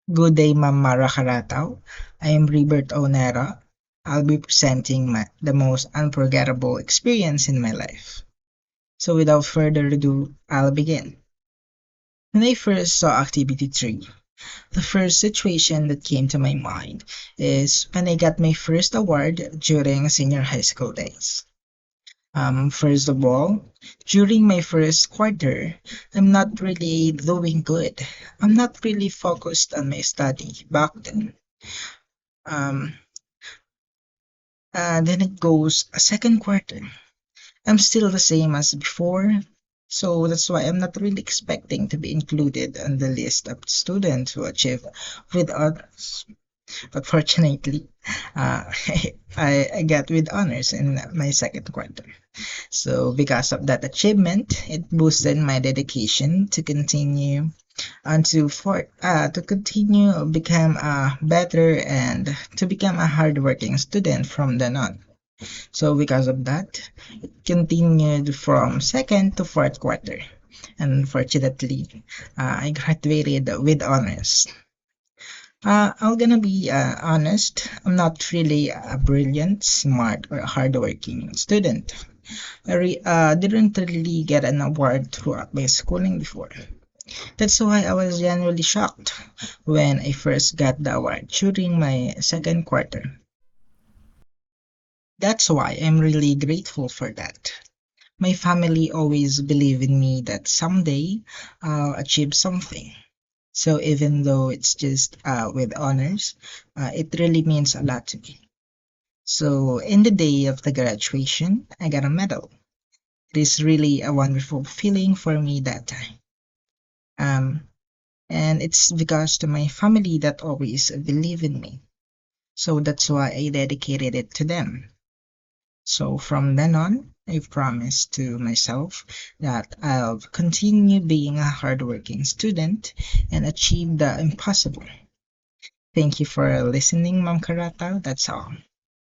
Good day, Ma'am Mara Carataw. I am Robert Onera. I'll be presenting the most unforgettable experience in my life. So without further ado, I'll begin. When I first saw Activity 3, the first situation that came to my mind is when I got my first award during senior high school days. First of all, during my first quarter, I'm not really doing good. I'm not really focused on my study back then. Um, then it goes a second quarter. I'm still the same as before, so that's why I'm not really expecting to be included on the list of students who achieve with honors. But fortunately, I got with honors in my second quarter. So because of that achievement, it boosted my dedication to continue and to continue become a better and to become a hardworking student from then on. So because of that, it continued from second to fourth quarter. Unfortunately, I graduated with honors. I'm gonna be honest. I'm not really a brilliant, smart, or hardworking student. Didn't really get an award throughout my schooling before. That's why I was genuinely shocked when I first got the award during my second quarter. That's why I'm really grateful for that. My family always believe in me that someday I'll achieve something. So even though it's just with honors, it really means a lot to me. So in the day of the graduation, I got a medal. It is really a wonderful feeling for me that time. Um, and it's because to my family that always believe in me. So that's why I dedicated it to them. So from then on, I promised to myself that I'll continue being a hardworking student and achieve the impossible. Thank you for listening, Ma'am Karata. That's all.